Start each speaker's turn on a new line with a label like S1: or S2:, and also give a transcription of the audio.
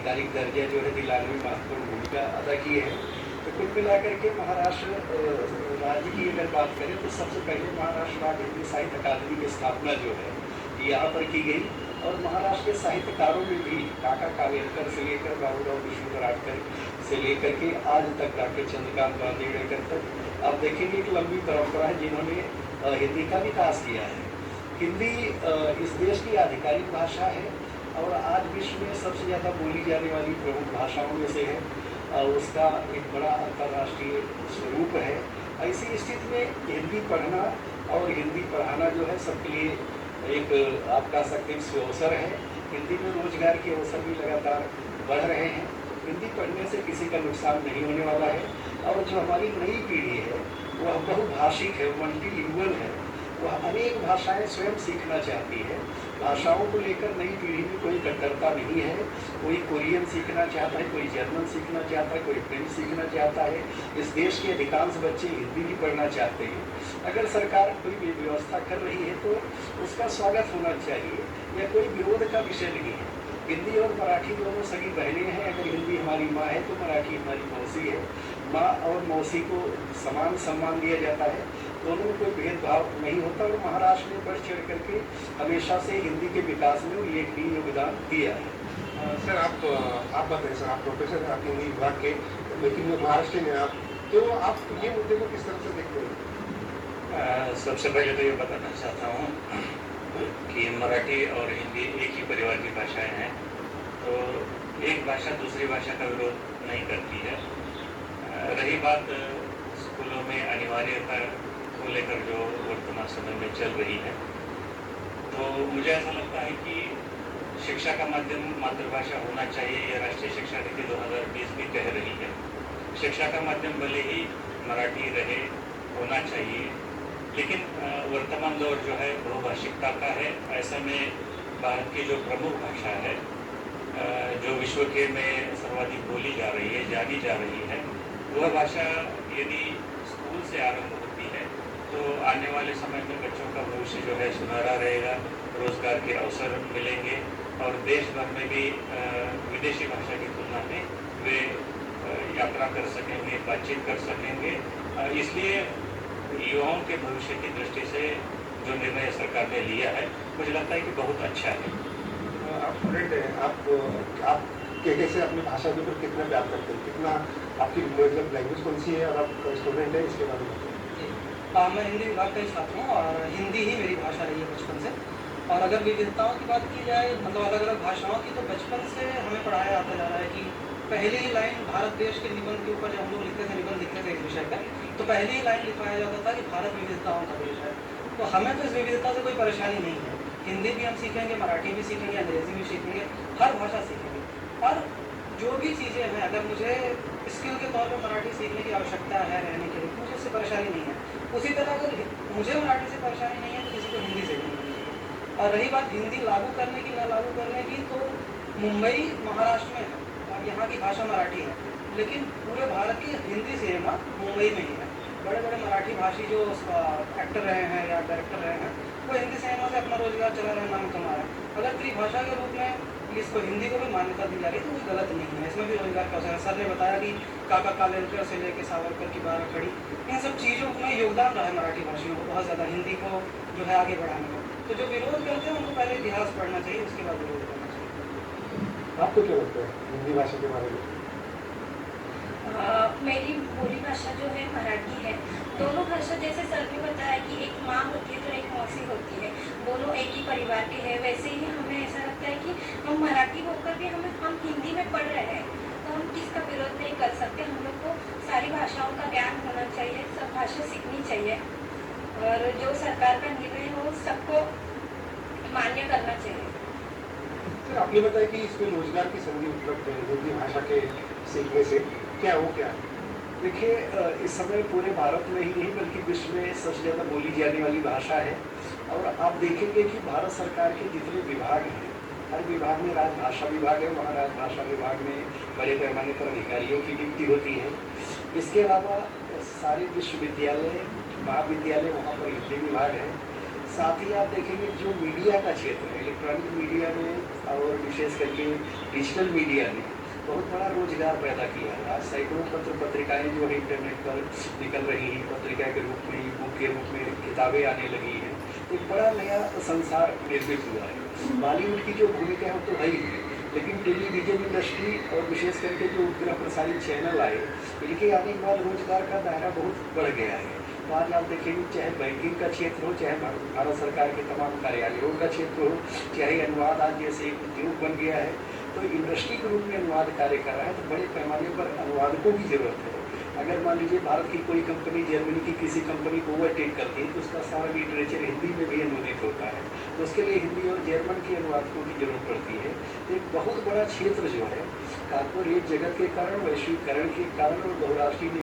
S1: आधिकारिक दर्जा जो है दिलाने में महत्वपूर्ण भूमिका अदा की है। तो कुल मिलाकर के महाराष्ट्र राज्य की अगर बात करें तो सबसे पहले महाराष्ट्र राज्य हिंदी साहित्य अकादमी की स्थापना जो है यहाँ पर की गई और महाराष्ट्र के साहित्यकारों में भी काका कालेलकर से लेकर बाबूराव विष्णु कराटकर से लेकर के आज तक डॉक्टर चंद्रकांत बांदेड़कर तक आप देखेंगे एक लंबी परंपरा है जिन्होंने हिंदी का विकास किया है। हिंदी इस देश की आधिकारिक भाषा है और आज विश्व में सबसे ज़्यादा बोली जाने वाली प्रमुख भाषाओं में से है और उसका एक बड़ा अंतर्राष्ट्रीय स्वरूप है। ऐसी स्थिति में हिंदी पढ़ना और हिंदी पढ़ाना जो है सबके लिए एक आप कह सकते हैं अवसर है। हिंदी में रोजगार के अवसर भी लगातार बढ़ रहे हैं। हिंदी पढ़ने से किसी का नुकसान नहीं होने वाला है और जो हमारी नई पीढ़ी है वह बहुभाषिक है, मल्टीलिंगुअल है, वह अनेक भाषाएं स्वयं सीखना चाहती है। भाषाओं को लेकर नई पीढ़ी में कोई कट्टरता नहीं है। कोई कोरियन सीखना चाहता है, कोई जर्मन सीखना चाहता है, कोई फ्रेंच सीखना चाहता है। इस देश के अधिकांश बच्चे हिंदी भी पढ़ना चाहते हैं। अगर सरकार कोई भी व्यवस्था कर रही है तो उसका स्वागत होना चाहिए, यह कोई विरोध का विषय नहीं है। हिंदी और मराठी दोनों सगी बहनें हैं। अगर हिंदी हमारी माँ है तो मराठी हमारी मौसी है। माँ और मौसी को समान सम्मान दिया जाता है, दोनों में कोई भेदभाव नहीं होता और महाराष्ट्र ने बढ़ चढ़ करके हमेशा से हिंदी के विकास में उल्लेखनीय योगदान दिया है।
S2: सर आप बताएं सर, आप प्रोफेसर हैं आपके हिंदी विभाग के, लेकिन महाराष्ट्र में आप, तो आप ये मुद्दे को किस तरह से देखते हैं?
S3: सबसे पहले तो ये बताना चाहता हूँ कि मराठी और हिंदी एक ही परिवार की भाषाएं हैं, तो एक भाषा दूसरी भाषा का विरोध नहीं करती है। रही बात स्कूलों में अनिवार्यता को लेकर जो वर्तमान समय में चल रही है, तो मुझे ऐसा लगता है कि शिक्षा का माध्यम मातृभाषा होना चाहिए। यह राष्ट्रीय शिक्षा नीति 2020 भी कह रही है। शिक्षा का माध्यम भले ही मराठी रहे, होना चाहिए, लेकिन वर्तमान दौर जो है बहुभाषिकता का है। ऐसे में भारत की जो प्रमुख भाषा है, जो विश्व के में सर्वाधिक बोली जा रही है, जानी जा रही है, वह भाषा यदि स्कूल से आरंभ होती है तो आने वाले समय में बच्चों का भविष्य जो है सुनहरा रहेगा, रोजगार के अवसर मिलेंगे और देश भर में भी विदेशी भाषा की तुलना में वे यात्रा कर सकेंगे, बातचीत कर सकेंगे। इसलिए युवाओं के भविष्य की दृष्टि से जो निर्णय सरकार ने लिया है, मुझे लगता है कि बहुत अच्छा है।
S2: आप स्टूडेंट हैं, आप कैसे अपनी भाषा के ऊपर कितना प्यार करते हैं, कितना आपकी मतलब लैंग्वेज कौन सी है और आप स्टूडेंट हैं, इसके बारे में बताइए।
S4: मैं हिंदी विभाग का ही छात्र हूँ और हिंदी ही मेरी भाषा रही है बचपन से। और अगर विविधताओं की बात की जाए, मतलब अलग अलग भाषाओं की, तो बचपन से हमें पढ़ाया आता जा रहा है कि पहली लाइन भारत देश के निबंध के ऊपर जब हम लोग लिखते थे, निबंध लिखते थे इस विषय पर, तो पहली लाइन लिखवाया जाता था कि भारत विविधताओं का देश है। तो हमें तो इस विविधता से कोई परेशानी नहीं है। हिंदी भी हम सीखेंगे, मराठी भी सीखेंगे, अंग्रेजी भी सीखेंगे, हर भाषा सीखेंगे। और जो भी चीज़ें हैं, अगर मुझे स्किल के तौर पर मराठी सीखने की आवश्यकता है रहने के लिए, तो मुझे इससे परेशानी नहीं है। उसी तरह अगर मुझे मराठी से परेशानी नहीं है तो किसी को हिंदी से भी नहीं है। और रही बात हिंदी लागू करने की न लागू करने की, तो मुंबई महाराष्ट्र में है और यहाँ की भाषा मराठी है, लेकिन पूरे भारत की हिंदी सिनेमा मुंबई में ही है। बड़े बड़े मराठी भाषी जो एक्टर रहे हैं या डायरेक्टर रहे हैं, वो हिंदी सिनेमा से अपना रोजगार चला रहे हैं, नाम कमा रहे हैं। अगर त्रिभाषा के रूप में इसको हिंदी को भी मान्यता दी जा रही है तो कोई गलत नहीं है, इसमें भी रोजगार का अवसर है। सर ने बताया कि काका कालेलकर से लेकर सावरकर की 12 खड़ी, इन सब चीज़ों में योगदान रहा है मराठी भाषियों को बहुत ज़्यादा, हिंदी को जो है आगे बढ़ाने में। तो जो विरोध करते हैं उनको पहले इतिहास पढ़ना चाहिए, उसके बाद विरोध करना चाहिए।
S2: आपको क्या लगता है हिंदी भाषा के बारे में?
S5: मेरी बोली भाषा जो है मराठी है। दोनों भाषा, जैसे सर ने बताया कि एक माँ होती है तो एक मौसी होती है, दोनों एक ही परिवार के हैं, वैसे ही हमें ऐसा लगता है कि हम मराठी होकर भी हम हिंदी में पढ़ रहे हैं तो हम किसका विरोध नहीं कर सकते। हम लोग को सारी भाषाओं का ज्ञान होना चाहिए, सब भाषा सीखनी चाहिए और जो सरकार का निर्णय हो सबको मान्य करना चाहिए।
S2: सर आपने बताया कि इसमें रोजगार की संधि उपलब्ध है हिंदी भाषा के सीखने से, क्या वो क्या है?
S1: देखिए, इस समय पूरे भारत में ही नहीं बल्कि विश्व में सबसे ज़्यादा बोली जाने वाली भाषा है। और आप देखेंगे कि भारत सरकार के जितने विभाग हैं, हर विभाग में राजभाषा विभाग है, वहाँ राजभाषा विभाग में बड़े पैमाने पर अधिकारियों की नियुक्ति होती है। इसके अलावा सारे विश्वविद्यालय, महाविद्यालय, वहाँ पर हिंदी विभाग है। साथ ही आप देखेंगे जो मीडिया का क्षेत्र है, इलेक्ट्रॉनिक मीडिया में और विशेष करके डिजिटल मीडिया में बहुत बड़ा रोजगार पैदा किया है। आज सैकड़ों पत्र पत्रिकाएं जो है इंटरनेट पर निकल रही हैं, पत्रिका के रूप में, बुक के रूप में किताबें आने लगी हैं। एक बड़ा नया संसार निर्मित हुआ है। बॉलीवुड की जो भूमिका है वो तो है ही, लेकिन टेलीविजन इंडस्ट्री और विशेष करके जो उपग्रह प्रसारित चैनल आए, इनके आने के बाद रोजगार का दायरा बहुत बढ़ गया है। तो आज आप देखेंगे, चाहे बैंकिंग का क्षेत्र हो, चाहे भारत सरकार के तमाम कार्यालयों का क्षेत्र हो, चाहे अनुवाद आज जैसे एक उद्योग बन गया है, तो इंडस्ट्री के रूप में अनुवाद कार्य कर रहा है। तो बड़े पैमाने पर अनुवादकों की जरूरत है। अगर मान लीजिए भारत की कोई कंपनी जर्मनी की किसी कंपनी को ओवरटेक करती है, तो उसका सारा लिटरेचर हिंदी में भी अनुवादित होता है। तो उसके लिए हिंदी और जर्मन के अनुवादकों की जरूरत पड़ती है। तो एक बहुत बड़ा क्षेत्र जो है कॉर्पोरेट जगत के कारण, वैश्वीकरण के कारण और बहुराष्ट्रीय